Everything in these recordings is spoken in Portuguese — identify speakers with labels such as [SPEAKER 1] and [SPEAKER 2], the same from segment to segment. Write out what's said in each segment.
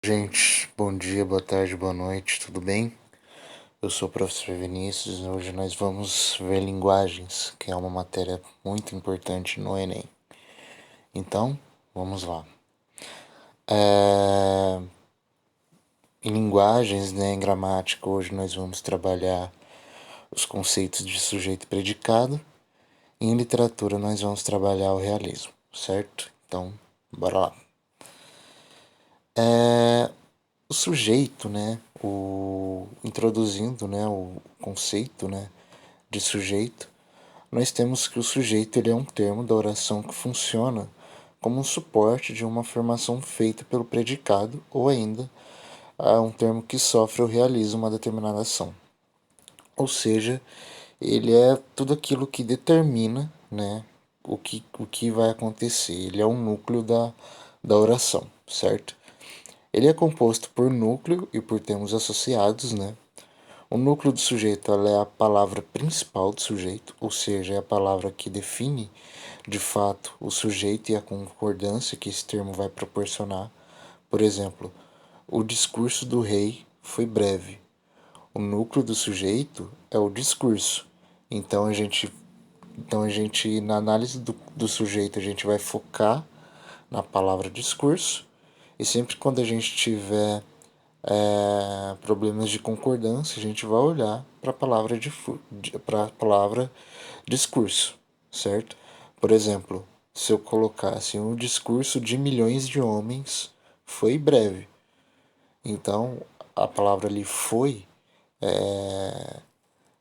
[SPEAKER 1] Gente, bom dia, boa tarde, boa noite, tudo bem? Eu sou o professor Vinícius e hoje nós vamos ver linguagens, que é uma matéria muito importante no Enem. Então, vamos lá. Em linguagens, em gramática, hoje nós vamos trabalhar os conceitos de sujeito e predicado. Em literatura, nós vamos trabalhar o realismo, certo? Então, bora lá. O sujeito, introduzindo, o conceito, de sujeito, nós temos que o sujeito ele é um termo da oração que funciona como um suporte de uma afirmação feita pelo predicado ou ainda é um termo que sofre ou realiza uma determinada ação. Ou seja, ele é tudo aquilo que determina, o que vai acontecer. Ele é o núcleo da oração, certo? Ele é composto por núcleo e por termos associados, né? O núcleo do sujeito ela é a palavra principal do sujeito, ou seja, é a palavra que define de fato o sujeito e a concordância que esse termo vai proporcionar. Por exemplo, o discurso do rei foi breve. O núcleo do sujeito é o discurso. Então a gente na análise do sujeito, a gente vai focar na palavra discurso. E sempre quando a gente tiver problemas de concordância, a gente vai olhar para a palavra discurso, certo? Por exemplo, se eu colocasse um discurso de milhões de homens foi breve. Então, a palavra ali foi,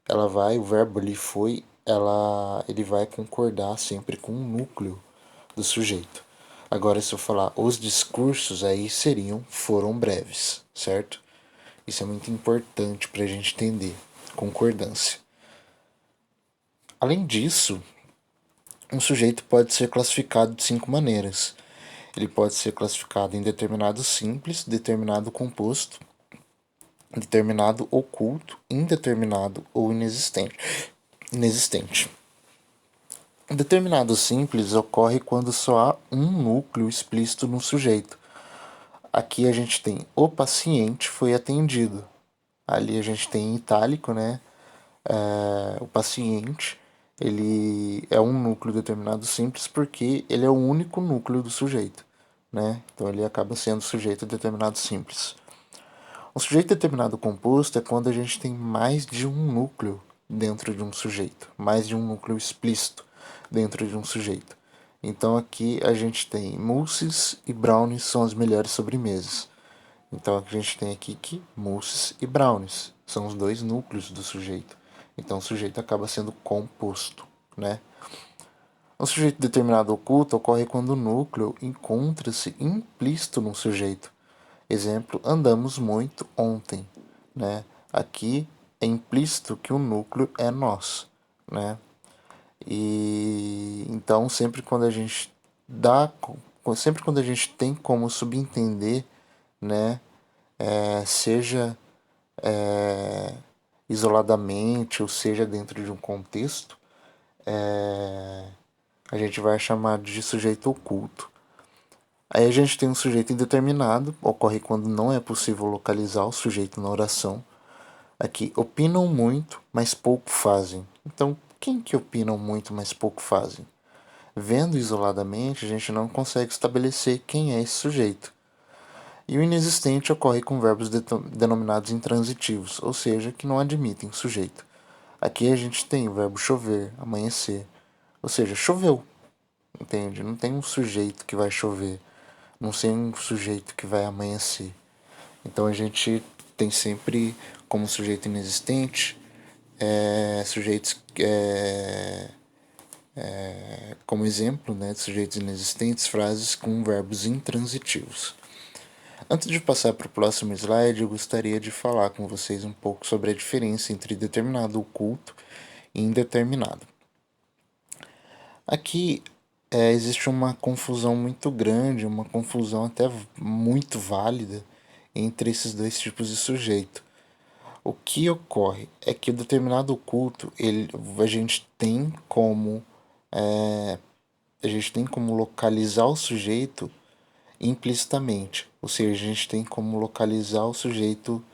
[SPEAKER 1] o verbo ali foi, ele vai concordar sempre com o núcleo do sujeito. Agora, se eu falar os discursos, aí foram breves, certo? Isso é muito importante para a gente entender. Concordância. Além disso, um sujeito pode ser classificado de 5 maneiras. Ele pode ser classificado em determinado simples, determinado composto, determinado oculto, indeterminado ou inexistente. O determinado simples ocorre quando só há um núcleo explícito no sujeito. Aqui a gente tem o paciente foi atendido. Ali a gente tem em itálico, o paciente ele é um núcleo determinado simples porque ele é o único núcleo do sujeito, Então ele acaba sendo sujeito determinado simples. Um sujeito determinado composto é quando a gente tem mais de um núcleo dentro de um sujeito, mais de um núcleo explícito dentro de um sujeito. Então aqui a gente tem mousses e brownies são as melhores sobremesas. Então a gente tem aqui que mousses e brownies são os dois núcleos do sujeito. Então o sujeito acaba sendo composto, Um sujeito determinado oculto ocorre quando o núcleo encontra-se implícito no sujeito. Exemplo, andamos muito ontem, Aqui é implícito que o núcleo é nós, E então sempre quando a gente tem como subentender, seja isoladamente ou seja dentro de um contexto, a gente vai chamar de sujeito oculto. Aí a gente tem um sujeito indeterminado, ocorre quando não é possível localizar o sujeito na oração. Aqui, opinam muito, mas pouco fazem. Então, quem que opinam muito, mas pouco fazem? Vendo isoladamente, a gente não consegue estabelecer quem é esse sujeito. E o inexistente ocorre com verbos denominados intransitivos, ou seja, que não admitem sujeito. Aqui a gente tem o verbo chover, amanhecer, ou seja, choveu, entende? Não tem um sujeito que vai chover, não tem um sujeito que vai amanhecer. Então a gente tem sempre como sujeito inexistente sujeitos como exemplo, de sujeitos inexistentes, frases com verbos intransitivos. Antes de passar para o próximo slide, eu gostaria de falar com vocês um pouco sobre a diferença entre determinado oculto e indeterminado. Aqui existe uma confusão muito grande, uma confusão até muito válida entre esses dois tipos de sujeito. O que ocorre é que o determinado oculto, a gente tem como localizar o sujeito implicitamente, ou seja, a gente tem como localizar o sujeito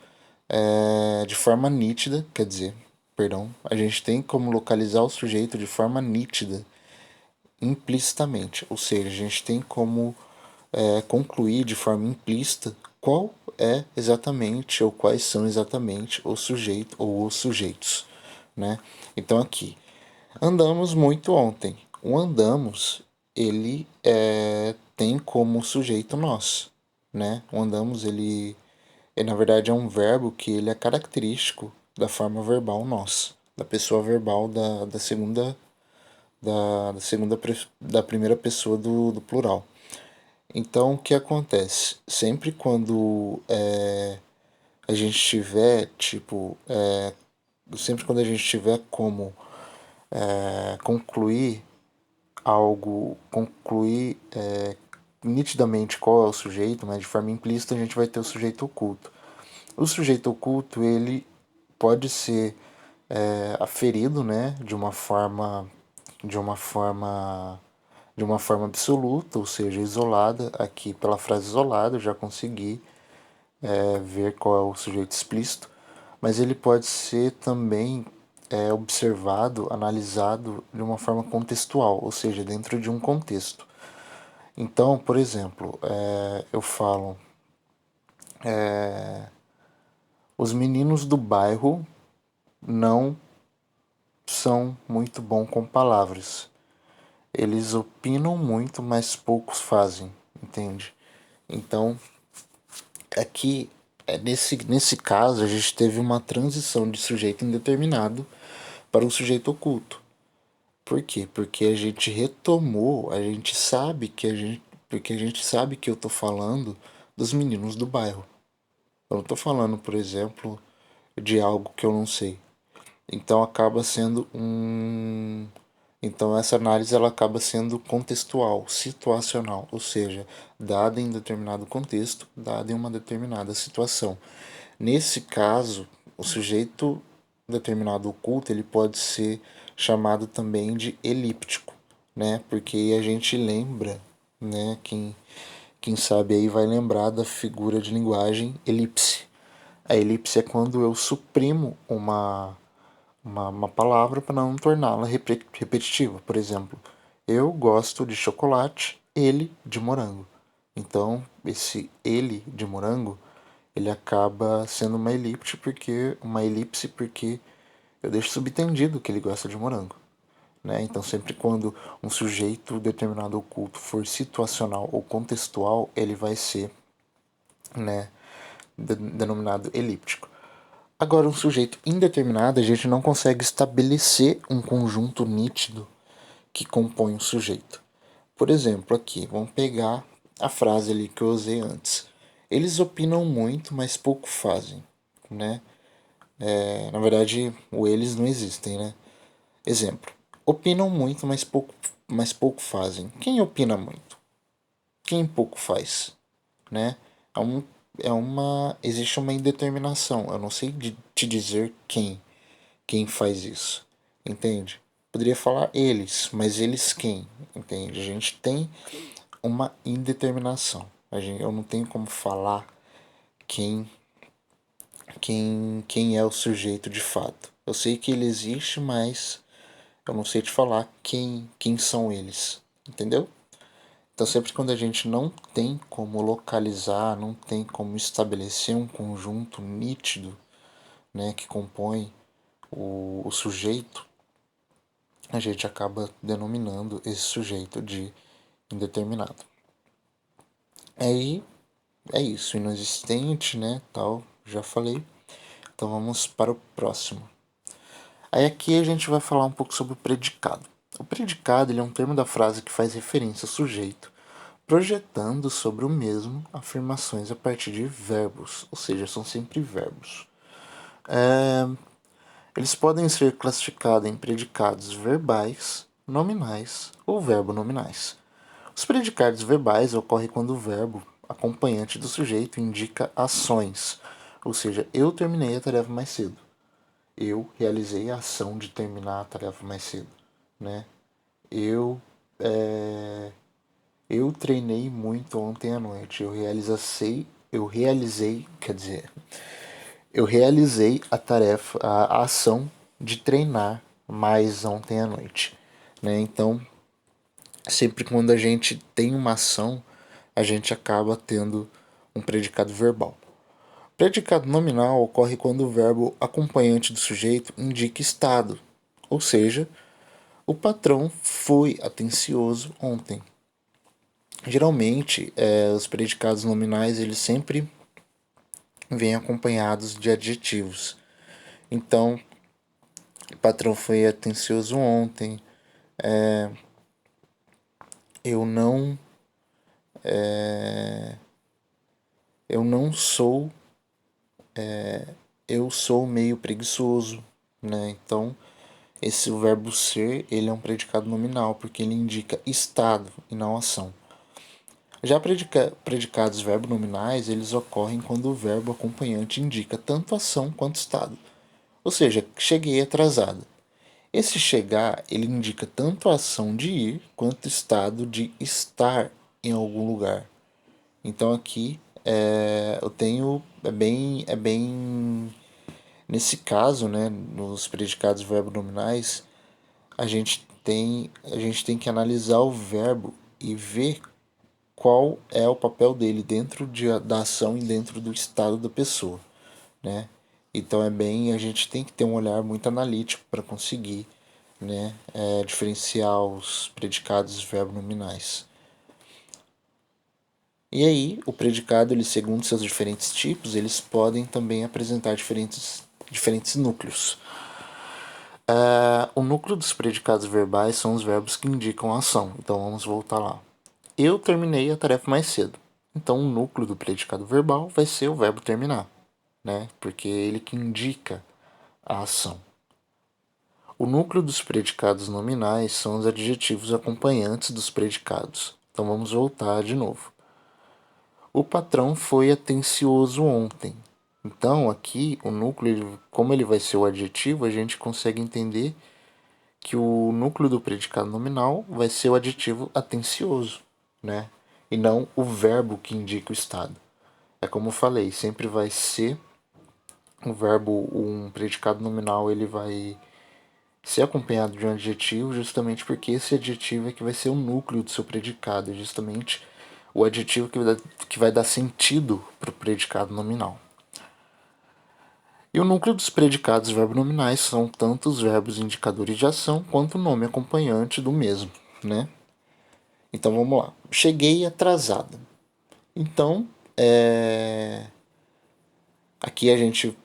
[SPEAKER 1] de forma nítida, quer dizer, perdão, a gente tem como localizar o sujeito de forma nítida, implicitamente, ou seja, a gente tem como concluir de forma implícita qual é exatamente ou quais são exatamente o sujeito ou os sujeitos, né? Então aqui, andamos muito ontem. O andamos, ele tem como sujeito nós, né? O andamos, ele na verdade é um verbo que ele é característico da forma verbal nós, da pessoa verbal da primeira pessoa do plural. Então, o que acontece? Sempre quando a gente tiver, tipo, sempre quando a gente tiver como concluir algo, concluir nitidamente qual é o sujeito, mas de forma implícita a gente vai ter o sujeito oculto. O sujeito oculto, ele pode ser aferido, né, de uma forma de uma forma absoluta, ou seja, isolada. Aqui pela frase isolada eu já consegui ver qual é o sujeito explícito, mas ele pode ser também observado, analisado de uma forma contextual, ou seja, dentro de um contexto. Então, por exemplo, eu falo, os meninos do bairro não são muito bons com palavras. Eles opinam muito, mas poucos fazem, entende? Então, aqui, nesse caso, a gente teve uma transição de sujeito indeterminado para um sujeito oculto. Por quê? Porque a gente retomou, a gente sabe que a gente, porque a gente sabe que eu tô falando dos meninos do bairro. Eu não tô falando, por exemplo, de algo que eu não sei. Então acaba sendo então essa análise ela acaba sendo contextual, situacional, ou seja, dada em determinado contexto, dada em uma determinada situação. Nesse caso, o sujeito determinado oculto ele pode ser chamado também de elíptico, né? Porque a gente lembra, né? Quem sabe aí vai lembrar da figura de linguagem elipse. A elipse é quando eu suprimo uma palavra para não torná-la repetitiva. Por exemplo, eu gosto de chocolate, ele de morango. Então, esse ele de morango, ele acaba sendo uma elipse porque eu deixo subentendido que ele gosta de morango. Né? Então, sempre quando um sujeito determinado oculto for situacional ou contextual, ele vai ser, né, denominado elíptico. Agora, um sujeito indeterminado, a gente não consegue estabelecer um conjunto nítido que compõe o sujeito. Por exemplo, aqui, vamos pegar a frase ali que eu usei antes. Eles opinam muito, mas pouco fazem, né? Na verdade, o eles não existem, né? Exemplo. Opinam muito, mas pouco fazem. Quem opina muito? Quem pouco faz, né? É um, existe uma indeterminação. Eu não sei te dizer quem faz isso, entende? Poderia falar eles, mas eles quem, entende? A gente tem uma indeterminação. Eu não tenho como falar quem, quem é o sujeito de fato. Eu sei que ele existe, mas eu não sei te falar quem são eles, entendeu? Então, sempre quando a gente não tem como localizar, não tem como estabelecer um conjunto nítido, né, que compõe o sujeito, a gente acaba denominando esse sujeito de indeterminado. Aí é isso, inexistente, né, tal, já falei. Então vamos para o próximo. Aí aqui a gente vai falar um pouco sobre o predicado. O predicado ele é um termo da frase que faz referência ao sujeito, projetando sobre o mesmo afirmações a partir de verbos, ou seja, são sempre verbos. Eles podem ser classificados em predicados verbais, nominais ou verbo-nominais. Os predicados verbais ocorrem quando o verbo acompanhante do sujeito indica ações, ou seja, eu terminei a tarefa mais cedo. Eu realizei a ação de terminar a tarefa mais cedo, né? Eu Eu treinei muito ontem à noite. Eu realizei a tarefa, a ação de treinar mais ontem à noite, né? Então, sempre quando a gente tem uma ação, a gente acaba tendo um predicado verbal. Predicado nominal ocorre quando o verbo acompanhante do sujeito indica estado, ou seja, o patrão foi atencioso ontem. Geralmente, os predicados nominais eles sempre vêm acompanhados de adjetivos. Então, o patrão foi atencioso ontem. Eu não, eu não sou, eu sou meio preguiçoso, né? Então, esse verbo ser ele é um predicado nominal porque ele indica estado e não ação. Já predicados verbo nominais, eles ocorrem quando o verbo acompanhante indica tanto ação quanto estado. Ou seja, cheguei atrasado. Esse chegar, ele indica tanto a ação de ir quanto o estado de estar em algum lugar. Então aqui eu tenho é bem nesse caso, né, nos predicados verbo nominais, a gente tem que analisar o verbo e ver qual é o papel dele dentro da ação e dentro do estado da pessoa, né? Então a gente tem que ter um olhar muito analítico para conseguir, né, diferenciar os predicados verbo nominais. E aí, o predicado, ele, segundo seus diferentes tipos, eles podem também apresentar diferentes núcleos. O núcleo dos predicados verbais são os verbos que indicam a ação. Então vamos voltar lá. Eu terminei a tarefa mais cedo. Então o núcleo do predicado verbal vai ser o verbo terminar, né? Porque é ele que indica a ação. O núcleo dos predicados nominais são os adjetivos acompanhantes dos predicados. Então vamos voltar de novo. O patrão foi atencioso ontem. Então aqui o núcleo, como ele vai ser o adjetivo, a gente consegue entender que o núcleo do predicado nominal vai ser o adjetivo atencioso, né? E não o verbo que indica o estado. É como eu falei, sempre vai ser um verbo, um predicado nominal, ele vai ser acompanhado de um adjetivo, justamente porque esse adjetivo é que vai ser o núcleo do seu predicado, é justamente o adjetivo que vai dar sentido para o predicado nominal. E o núcleo dos predicados verbo-nominais são tanto os verbos indicadores de ação quanto o nome acompanhante do mesmo, né? Então vamos lá. Cheguei atrasado. Então, aqui a gente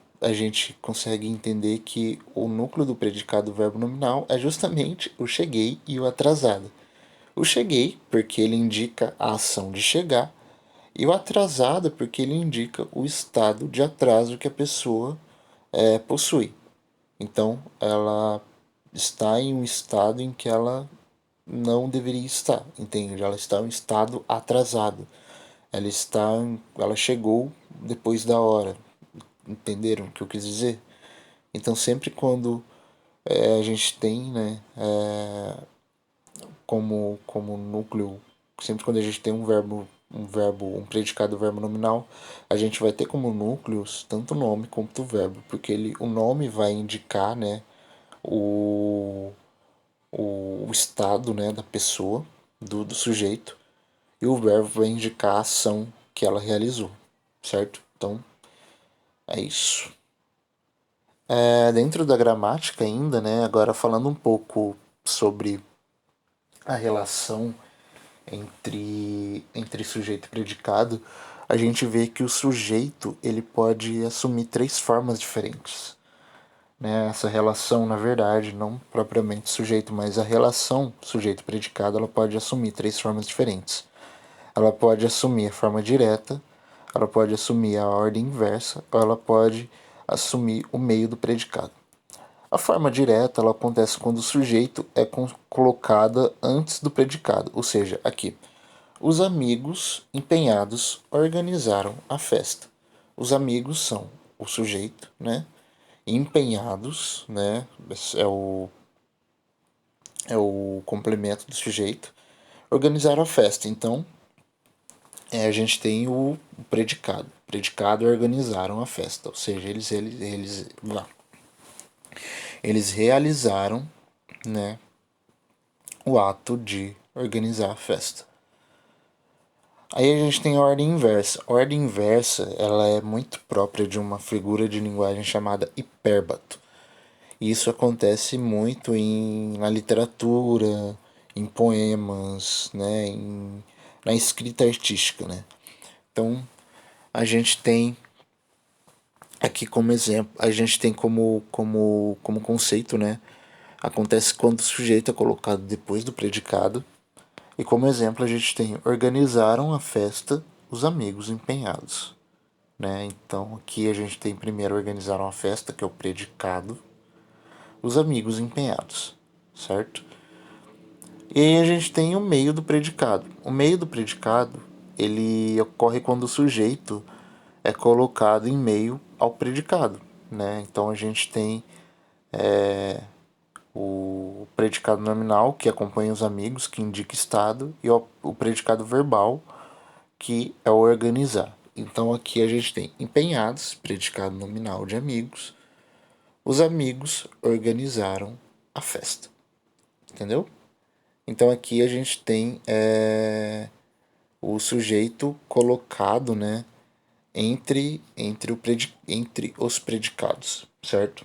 [SPEAKER 1] consegue entender que o núcleo do predicado verbo nominal é justamente o cheguei e o atrasado. O cheguei, porque ele indica a ação de chegar, e o atrasado, porque ele indica o estado de atraso que a pessoa possui. Então, ela está em um estado em que ela não deveria estar, entende? Ela está em um estado atrasado. Ela chegou depois da hora. Entenderam o que eu quis dizer? Então, sempre quando a gente tem, né, como núcleo, sempre quando a gente tem um predicado verbo nominal, a gente vai ter como núcleos tanto o nome quanto o verbo, porque o nome vai indicar, né, o, o estado, né, da pessoa, do sujeito, e o verbo vai indicar a ação que ela realizou, certo? Então, é isso. Dentro da gramática ainda, né, agora falando um pouco sobre a relação entre sujeito e predicado, a gente vê que o sujeito ele pode assumir três formas diferentes. Né? Essa relação, na verdade, não propriamente sujeito, mas a relação sujeito-predicado, ela pode assumir três formas diferentes. Ela pode assumir a forma direta, ela pode assumir a ordem inversa, ou ela pode assumir o meio do predicado. A forma direta ela acontece quando o sujeito é colocado antes do predicado, ou seja, aqui. Os amigos empenhados organizaram a festa. Os amigos são o sujeito, né? Empenhados, né? É o complemento do sujeito. organizaram a festa. Então, a gente tem o predicado. Predicado organizaram a festa, ou seja, eles realizaram, né, o ato de organizar a festa. Aí a gente tem a ordem inversa. A ordem inversa, ela é muito própria de uma figura de linguagem chamada hipérbato. E isso acontece muito na literatura, em poemas, né, na escrita artística, né? Então, a gente tem aqui como exemplo, a gente tem como conceito, né? Acontece quando o sujeito é colocado depois do predicado. E como exemplo, a gente tem organizaram a festa os amigos empenhados, né? Então, aqui a gente tem primeiro organizaram a festa, que é o predicado, os amigos empenhados, certo? E aí a gente tem o meio do predicado. O meio do predicado, ele ocorre quando o sujeito é colocado em meio ao predicado, né? Então a gente tem o predicado nominal, que acompanha os amigos, que indica estado, e o predicado verbal, que é o organizar. Então aqui a gente tem empenhados, predicado nominal de amigos. Os amigos organizaram a festa, entendeu? Então aqui a gente tem o sujeito colocado, né, entre os predicados, certo?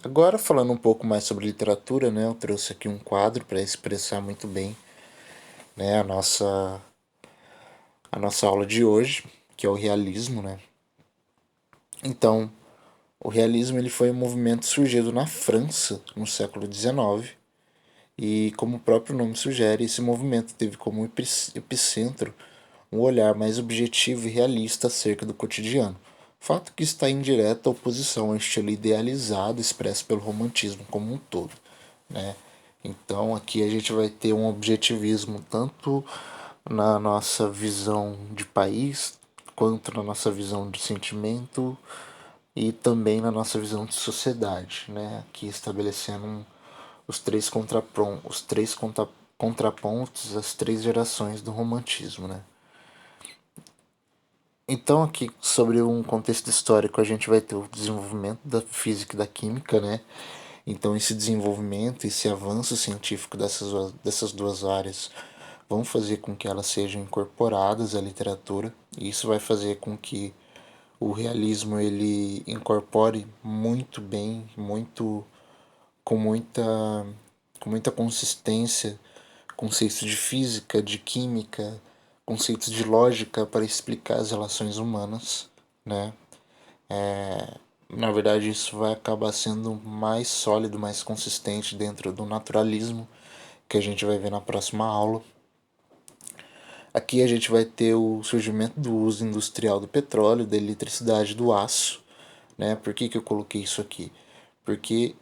[SPEAKER 1] Agora falando um pouco mais sobre literatura, né, eu trouxe aqui um quadro para expressar muito bem, né, a nossa aula de hoje, que é o realismo, né? Então, o realismo ele foi um movimento surgido na França no século XIX e, como o próprio nome sugere, esse movimento teve como epicentro um olhar mais objetivo e realista acerca do cotidiano, fato que está em direta oposição ao estilo idealizado expresso pelo romantismo como um todo, né? Então aqui a gente vai ter um objetivismo tanto na nossa visão de país, quanto na nossa visão de sentimento e também na nossa visão de sociedade, né? Aqui estabelecendo os três contrapontos, as três gerações do romantismo, né? Então aqui sobre um contexto histórico a gente vai ter o desenvolvimento da física e da química, né? Então esse desenvolvimento, esse avanço científico dessas duas áreas vão fazer com que elas sejam incorporadas à literatura, e isso vai fazer com que o realismo ele incorpore muito bem, com muita com muita consistência conceitos de física, de química, conceitos de lógica para explicar as relações humanas, né? Na verdade, isso vai acabar sendo mais sólido, mais consistente dentro do naturalismo, que a gente vai ver na próxima aula. Aqui a gente vai ter o surgimento do uso industrial do petróleo, da eletricidade, do aço, né? Por que eu coloquei isso aqui? Porque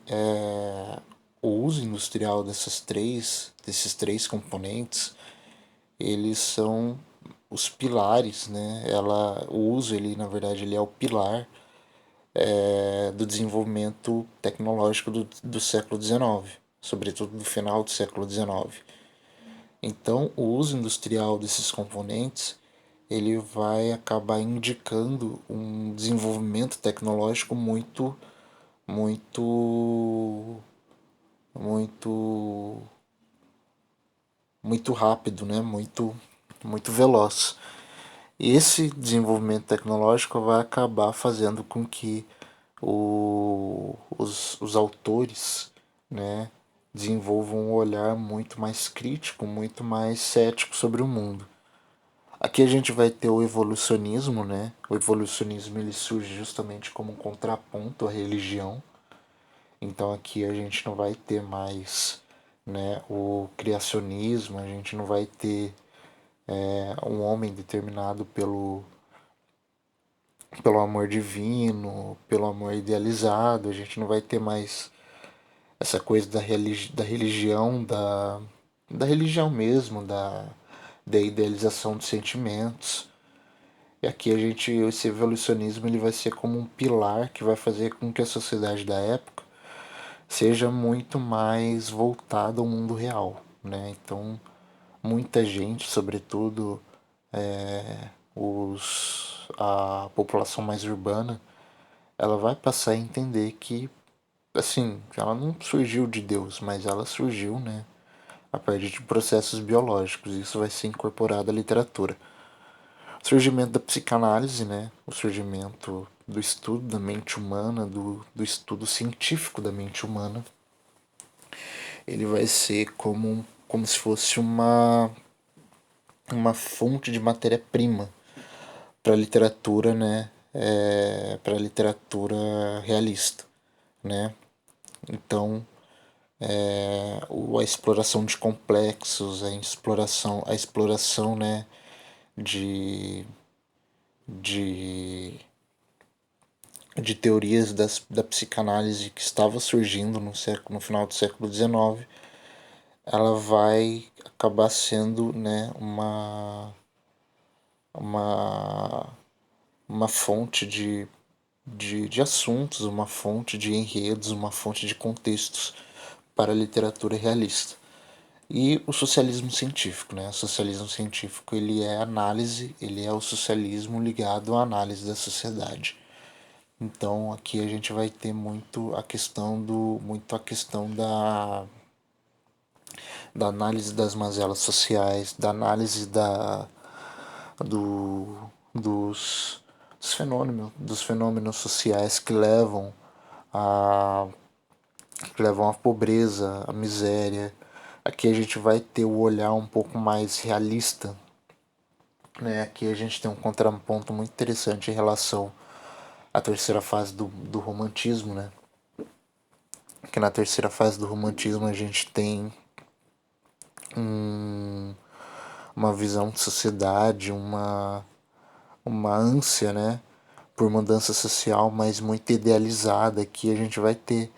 [SPEAKER 1] o uso industrial desses três componentes, eles são os pilares, né? O uso, ele na verdade, ele é o pilar do desenvolvimento tecnológico do século XIX, sobretudo do final do século XIX. Então, o uso industrial desses componentes ele vai acabar indicando um desenvolvimento tecnológico muito, muito, muito rápido, né? Muito veloz. Esse desenvolvimento tecnológico vai acabar fazendo com que os autores, né, desenvolvam um olhar muito mais crítico, muito mais cético sobre o mundo. Aqui a gente vai ter o evolucionismo, né? O evolucionismo ele surge justamente como um contraponto à religião. Então aqui a gente não vai ter mais, né, o criacionismo, a gente não vai ter um homem determinado pelo amor divino, pelo amor idealizado, a gente não vai ter mais essa coisa da religião, da religião mesmo, da idealização dos sentimentos. E aqui esse evolucionismo ele vai ser como um pilar que vai fazer com que a sociedade da época seja muito mais voltada ao mundo real, né? Então, muita gente, sobretudo a população mais urbana, ela vai passar a entender que, assim, ela não surgiu de Deus, mas ela surgiu, né, a partir de processos biológicos. Isso vai ser incorporado à literatura. O surgimento da psicanálise, né, o surgimento do estudo da mente humana, do estudo científico da mente humana, ele vai ser como se fosse uma fonte de matéria-prima para a literatura, né, para a literatura realista, né. Então, a exploração de complexos, a exploração, né, de, de, de teorias da psicanálise que estava surgindo no final do século XIX, ela vai acabar sendo, né, uma, uma fonte de assuntos, uma fonte de enredos, uma fonte de contextos para a literatura realista. E o socialismo científico, né? O socialismo científico, ele é análise, ele é o socialismo ligado à análise da sociedade. Então aqui a gente vai ter muito a questão da análise das mazelas sociais, da análise do, dos, dos fenômenos sociais a, que levam à pobreza, à miséria. Aqui a gente vai ter o olhar um pouco mais realista, né? Aqui a gente tem um contraponto muito interessante em relação à terceira fase do romantismo, né? Que na terceira fase do romantismo a gente tem uma visão de sociedade, uma ânsia, né, por mudança social, mas muito idealizada, que a gente vai ter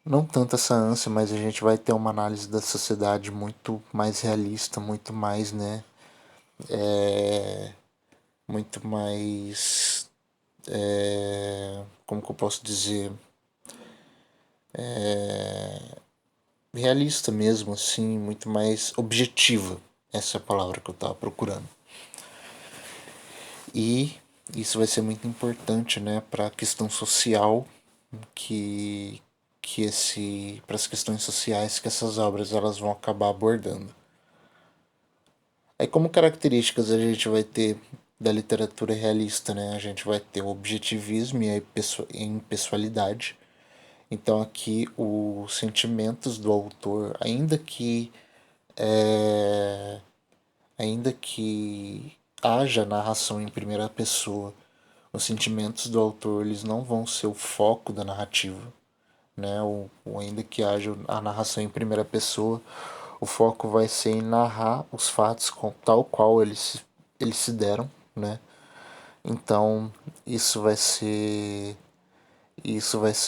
[SPEAKER 1] não tanto essa ânsia, mas a gente vai ter uma análise da sociedade muito mais realista, muito mais, né, muito mais, como que eu posso dizer, realista mesmo, assim, muito mais objetiva. Essa é a palavra que eu estava procurando. E isso vai ser muito importante, né, para a questão social que para as questões sociais que essas obras elas vão acabar abordando. Aí como características a gente vai ter da literatura realista, né? A gente vai ter o objetivismo e a impessoalidade. Então aqui os sentimentos do autor, ainda que haja narração em primeira pessoa, os sentimentos do autor eles não vão ser o foco da narrativa, né? Ou ainda que haja a narração em primeira pessoa, o foco vai ser em narrar os fatos tal qual eles se deram, né? Então isso vai ser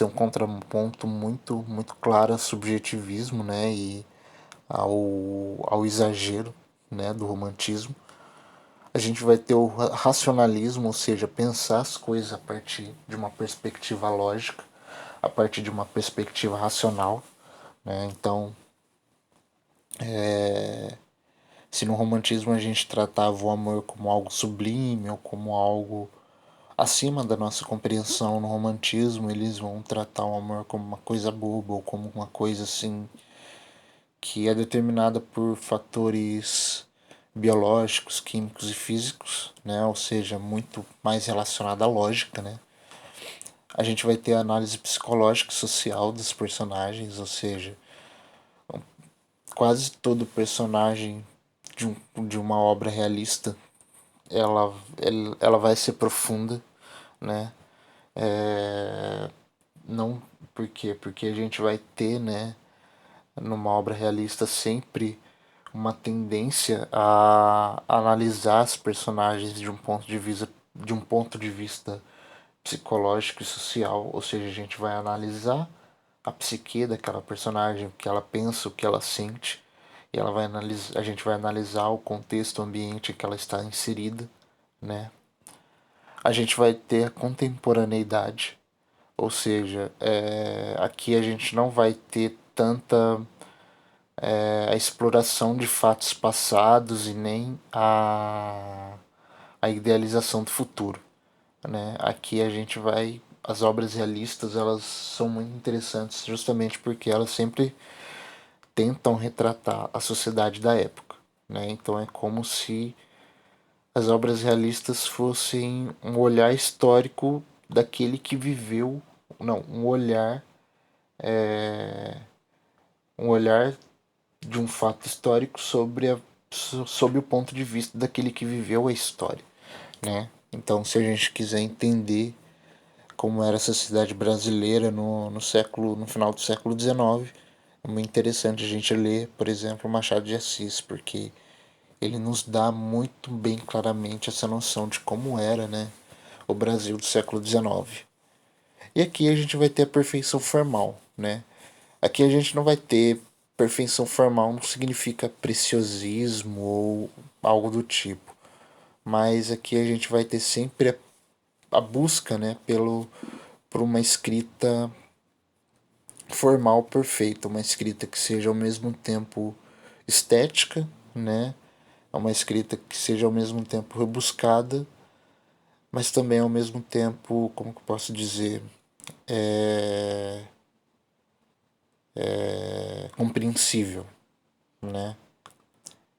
[SPEAKER 1] um contraponto muito claro ao subjetivismo, né? E ao exagero, né? Do romantismo. A gente vai ter o racionalismo, ou seja, pensar as coisas a partir de uma perspectiva lógica, a partir de uma perspectiva racional, né? Então, se no romantismo a gente tratava o amor como algo sublime ou como algo acima da nossa compreensão, no romantismo eles vão tratar o amor como uma coisa boba ou como uma coisa assim que é determinada por fatores biológicos, químicos e físicos, né? Ou seja, muito mais relacionada à lógica, né? A gente vai ter a análise psicológica e social dos personagens, ou seja, quase todo personagem de uma obra realista ela vai ser profunda, né? Não por quê? Porque a gente vai ter, né, numa obra realista sempre uma tendência a analisar as personagens de um ponto de vista psicológico e social, ou seja, a gente vai analisar a psique daquela personagem, o que ela pensa, o que ela sente, e a gente vai analisar o contexto, o ambiente em que ela está inserida, né? A gente vai ter a contemporaneidade, Ou seja, aqui a gente não vai ter tanta a exploração de fatos passados e nem a idealização do futuro, né? Aqui a gente vai, as obras realistas elas são muito interessantes justamente porque elas sempre tentam retratar a sociedade da época, né? Então é como se as obras realistas fossem um olhar histórico daquele que viveu, não, um olhar de um fato histórico sob o ponto de vista daquele que viveu a história, né? Então, se a gente quiser entender como era a sociedade brasileira no final do século XIX, é muito interessante a gente ler, por exemplo, Machado de Assis, porque ele nos dá muito bem claramente essa noção de como era, né, o Brasil do século XIX. E aqui a gente vai ter a perfeição formal, né? Aqui a gente não vai ter perfeição formal, não significa preciosismo ou algo do tipo. Mas aqui a gente vai ter sempre a busca, né, por uma escrita formal perfeita, uma escrita que seja ao mesmo tempo estética, né? Uma escrita que seja ao mesmo tempo rebuscada, mas também ao mesmo tempo, como que eu posso dizer, compreensível, né?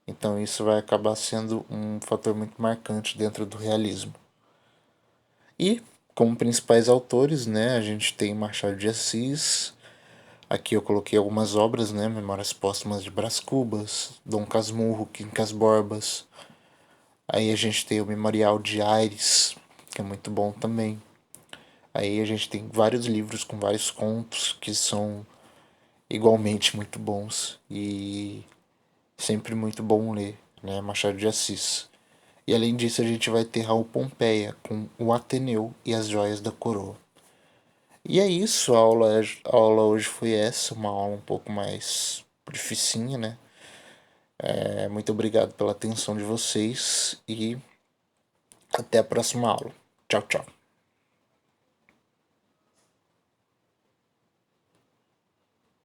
[SPEAKER 1] Então isso vai acabar sendo um fator muito marcante dentro do realismo. E como principais autores, né, a gente tem Machado de Assis. Aqui eu coloquei algumas obras, né, Memórias Póstumas de Brás Cubas, Dom Casmurro, Quincas Borbas. Aí a gente tem o Memorial de Aires, que é muito bom também. Aí a gente tem vários livros com vários contos que são igualmente muito bons e sempre muito bom ler, né? Machado de Assis. E além disso a gente vai ter Raul Pompeia com o Ateneu e as Joias da Coroa. E é isso, a aula hoje foi essa, uma aula um pouco mais dificinha, né? Muito obrigado pela atenção de vocês e até a próxima aula. Tchau, tchau.